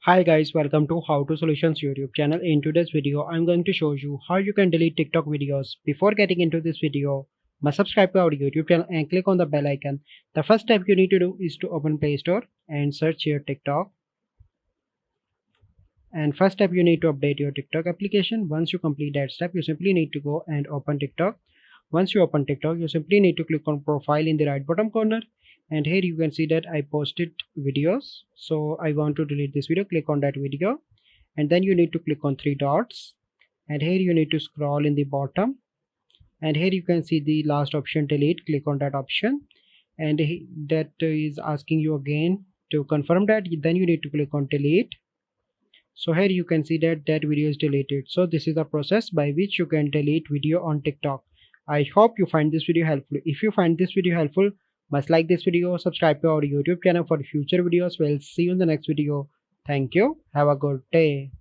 Hi guys, welcome to How to Solutions YouTube channel. In today's video, I'm going to show you how you can delete TikTok videos. Before getting into this video, must subscribe to our YouTube channel and click on the bell icon. The first step you need to do is to open Play Store and search your TikTok. And first step you need to update your TikTok application. Once you complete that step, you simply need to go and open TikTok. Once you open TikTok, you simply need to click on profile in the right bottom corner. And here you can see that I posted videos. So I want to delete this video. Click on that video. And then you need to click on three dots. And here you need to scroll in the bottom. And here you can see the last option, delete. Click on that option. And that is asking you again to confirm that. Then you need to click on delete. So here you can see that video is deleted. So this is the process by which you can delete video on TikTok. I hope you find this video helpful. If you find this video helpful, must like this video, subscribe to our YouTube channel for future videos. We'll see you in the next video. Thank you. Have a good day.